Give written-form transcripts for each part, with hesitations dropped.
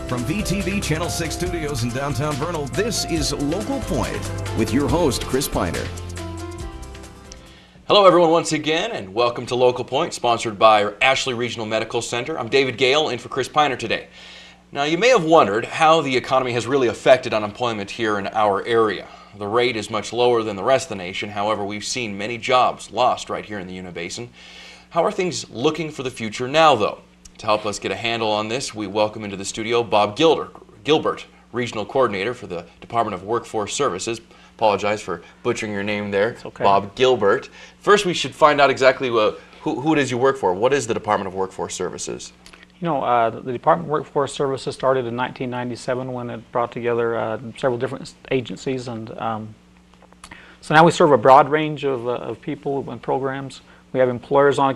From VTV Channel 6 Studios in downtown Vernal, this is Local Point with your host, Chris Piner. Hello everyone once again, and welcome to Local Point, sponsored by Ashley Regional Medical Center. I'm David Gale, in for Chris Piner today. Now, you may have wondered how the economy has really affected unemployment here in our area. The rate is much lower than the rest of the nation. However, we've seen many jobs lost right here in the Uintah Basin. How are things looking for the future now, though? To help us get a handle on this, we welcome into the studio Bob Gilbert, Regional Coordinator for the Department of Workforce Services. Apologize for butchering your name there. It's okay. Bob Gilbert. First, we should find out exactly who it is you work for. What is the Department of Workforce Services? You know, the Department of Workforce Services started in 1997 when it brought together several different agencies, and so now we serve a broad range of people and programs. We have employers on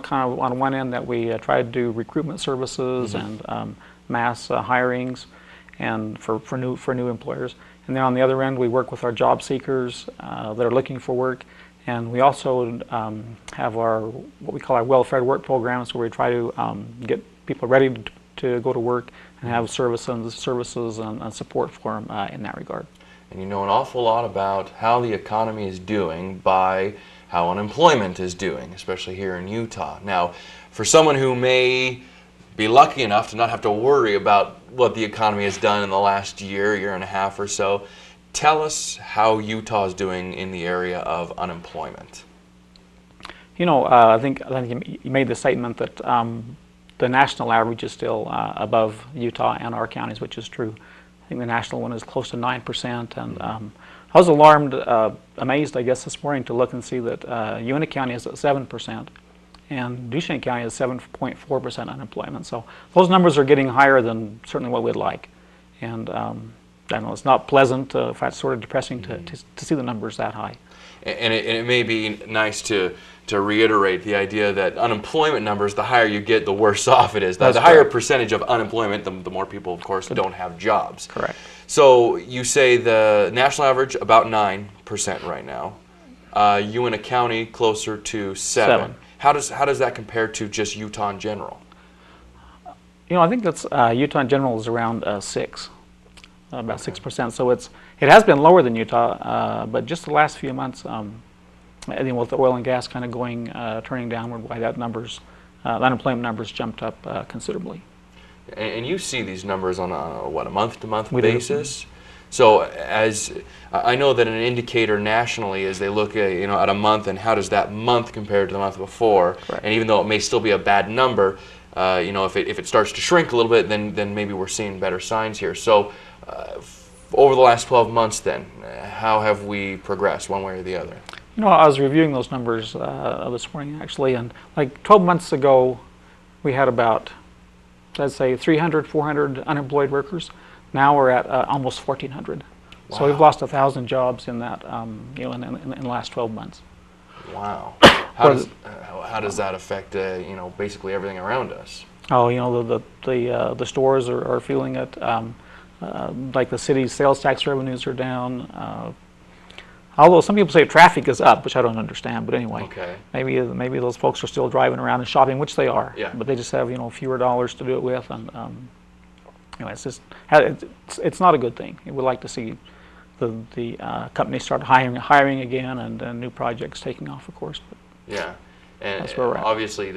one end that we try to do recruitment services and mass hirings, and for new employers. And then on the other end, we work with our job seekers that are looking for work, and we also have what we call our well-fed work programs, where we try to get people ready to go to work and have services and support for them in that regard. And you know an awful lot about how the economy is doing by how unemployment is doing, especially here in Utah. Now, for someone who may be lucky enough to not have to worry about what the economy has done in the last year and a half or so, tell us how Utah is doing in the area of unemployment. You know, I think you made the statement that the national average is still above Utah and our counties, which is true. I think the national one is close to 9%, and I was amazed, I guess, this morning to look and see that Uintah County is at 7%, and Duchesne County is 7.4% unemployment. So those numbers are getting higher than certainly what we'd like, and I don't know, it's not pleasant. In fact, it's sort of depressing to see the numbers that high. And it may be nice to reiterate the idea that unemployment numbers, the higher you get, the worse off it is. The higher percentage of unemployment, the more people, of course, don't have jobs. Correct. So you say the national average about 9% right now. Uintah County closer to 7. How does that compare to just Utah in general? You know, I think that's Utah in general is around 6, about 6%. So it has been lower than Utah, but just the last few months, I think with the oil and gas kind of turning downward, why that unemployment numbers jumped up considerably. And you see these numbers on a month-to-month basis. Do. So as I know that an indicator nationally is they look at a month and how does that month compare to the month before. Correct. And even though it may still be a bad number, if it starts to shrink a little bit, then maybe we're seeing better signs here. So over the last 12 months, then how have we progressed one way or the other? You know, I was reviewing those numbers this morning actually, and like 12 months ago, we had about, let's say, 300, 400 unemployed workers. Now we're at almost 1,400. Wow. So we've lost 1,000 jobs in that, in the last 12 months. Wow. How does that affect, basically everything around us? Oh, you know, the stores are feeling it. Like the city's sales tax revenues are down. Although some people say traffic is up, which I don't understand, but anyway, okay. Maybe those folks are still driving around and shopping, which they are. Yeah. But they just have fewer dollars to do it with, and it's not a good thing. We'd like to see the companies start hiring again, and new projects taking off, of course. But yeah, and that's where we're at. Obviously,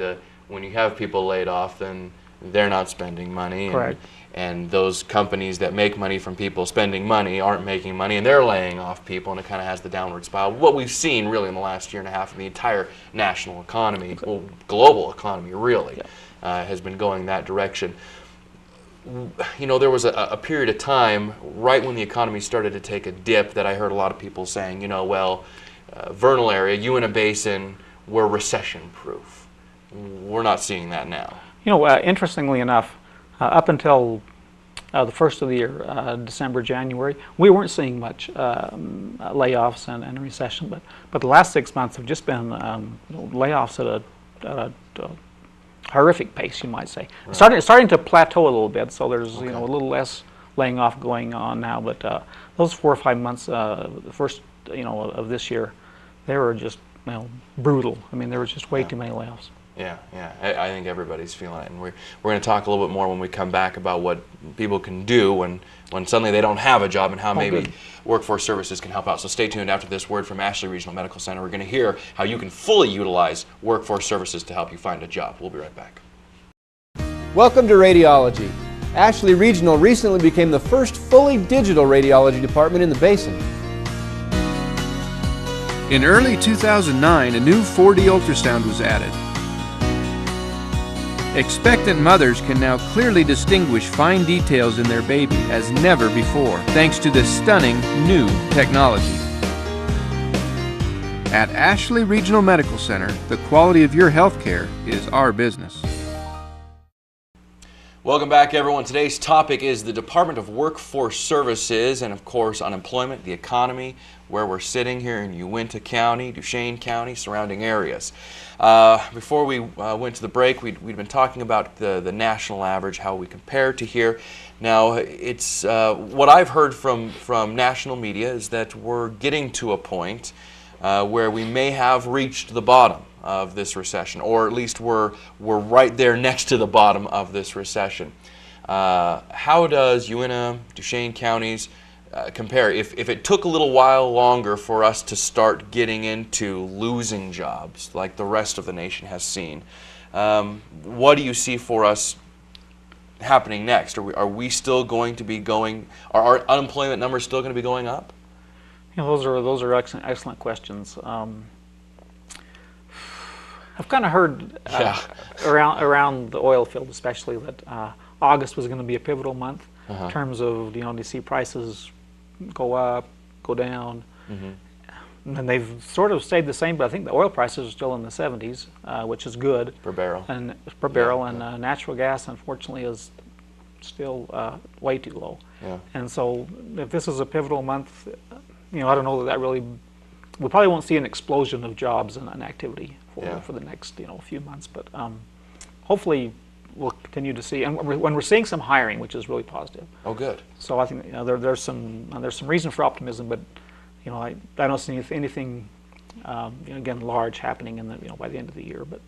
when you have people laid off, then they're not spending money. Correct. And those companies that make money from people spending money aren't making money, and they're laying off people, and it kind of has the downward spiral. What we've seen really in the last year and a half in the entire national economy, well, global economy really, has been going that direction. You know, there was a period of time right when the economy started to take a dip that I heard a lot of people saying, Vernal area, Uintah Basin, we're recession-proof. We're not seeing that now. You know, interestingly enough, up until the first of the year, December, January, we weren't seeing much layoffs and recession, but the last 6 months have just been layoffs at a horrific pace, you might say. Right. It's starting to plateau a little bit, so there's a little less laying off going on now. But those 4 or 5 months, the first of this year, they were just brutal. I mean, there was just way too many layoffs. Yeah, yeah. I think everybody's feeling it, and we're going to talk a little bit more when we come back about what people can do when suddenly they don't have a job, and how maybe good. workforce services can help out. So stay tuned. After this word from Ashley Regional Medical Center, we're going to hear how you can fully utilize workforce services to help you find a job. We'll be right back. Welcome to Radiology. Ashley Regional recently became the first fully digital radiology department in the Basin. In early 2009, a new 4D ultrasound was added. Expectant mothers can now clearly distinguish fine details in their baby as never before, thanks to this stunning new technology. At Ashley Regional Medical Center, the quality of your health care is our business. Welcome back, everyone. Today's topic is the Department of Workforce Services and, of course, unemployment, the economy, where we're sitting here in Uintah County, Duchesne County, surrounding areas. Before we went to the break, we'd been talking about the national average, how we compare to here. Now, it's what I've heard from national media is that we're getting to a point where we may have reached the bottom of this recession, or at least we're right there next to the bottom of this recession. How does Uintah, Duchesne counties compare? If it took a little while longer for us to start getting into losing jobs like the rest of the nation has seen, what do you see for us happening next? Are we still going to be going? Are our unemployment numbers still going to be going up? You know, those are excellent questions. I've kind of heard around the oil field, especially, that August was going to be a pivotal month in terms of, you know, you see prices go up, go down, and they've sort of stayed the same. But I think the oil prices are still in the 70s, which is good Per barrel. and natural gas, unfortunately, is still way too low. Yeah. And so, if this is a pivotal month, you know, I don't know that really. We probably won't see an explosion of jobs and activity for the next, you know, few months, but hopefully we'll continue to see, and when we're seeing some hiring, which is really positive. Oh, good. So I think, you know, there's some reason for optimism, but, you know, I don't see anything you know, again, large happening in the, you know, by the end of the year, but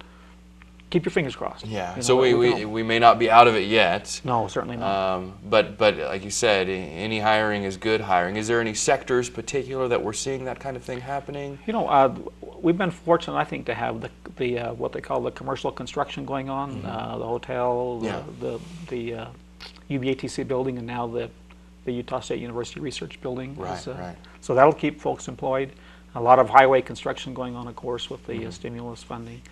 keep your fingers crossed. Yeah. You know, So we may not be out of it yet. No, certainly not. But like you said, any hiring is good hiring. Is there any sectors particular that we're seeing that kind of thing happening? You know, we've been fortunate, I think, to have the what they call the commercial construction going on, the hotel, the UBATC building, and now the Utah State University Research Building. Right. So that'll keep folks employed. A lot of highway construction going on, of course, with the stimulus funding.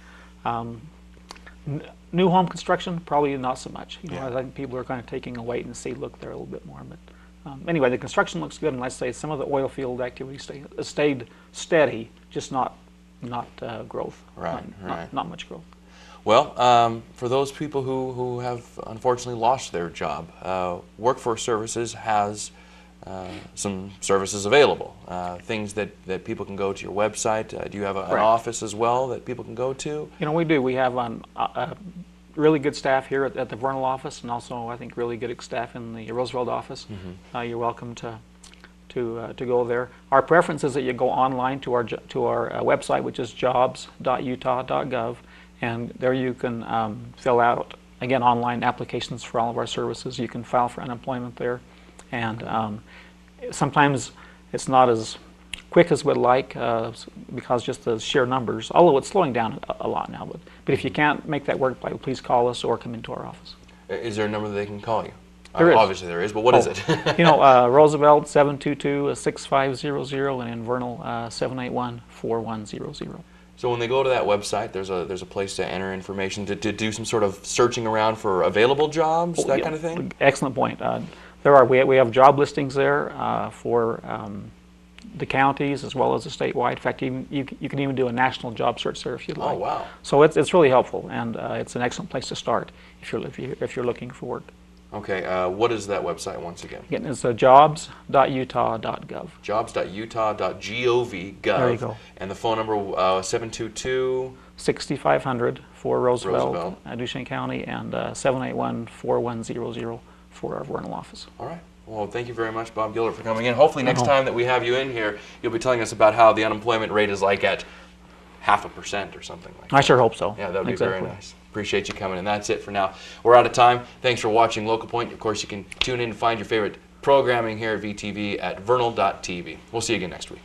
New home construction, probably not so much. You know, I think people are kind of taking a wait and see look there a little bit more. But anyway, the construction looks good, and I'd say some of the oil field activity stayed steady, just not growth. Not much growth. Well, for those people who have unfortunately lost their job, Workforce Services has some services available, things that people can go to your website. Do you have an office as well that people can go to? You know, we do. We have really good staff here at the Vernal office, and also I think really good staff in the Roosevelt office. You're welcome to go there. Our preference is that you go online to our website, which is jobs.utah.gov, and there you can fill out, again, online applications for all of our services. You can file for unemployment there, and sometimes it's not as quick as we'd like because just the sheer numbers, although it's slowing down a lot now. But if you can't make that work, please call us or come into our office. Is there a number that they can call you? There is. Obviously there is, but what is it? You know, Roosevelt 722-6500, and in Vernal 781-4100. So when they go to that website, there's a place to enter information to do some sort of searching around for available jobs, that kind of thing? Excellent point. We have job listings there for the counties as well as the statewide. In fact, you can even do a national job search there if you'd like. Oh, wow. So it's really helpful, and it's an excellent place to start if you're looking for work. Okay, what is that website once again? Again, it's jobs.utah.gov. Jobs.utah.gov. There you go. And the phone number 722 6500 for Roosevelt. Duchesne County, and 781-4100 for our Vernal office. All right. Well, thank you very much, Bob Gilbert, for coming in. Hopefully next time that we have you in here, you'll be telling us about how the unemployment rate is like at 0.5% or something like that. I sure hope so. Yeah, that would be Exactly. very nice. Appreciate you coming, and that's it for now. We're out of time. Thanks for watching Local Point. Of course, you can tune in and find your favorite programming here at VTV at vernal.tv. We'll see you again next week.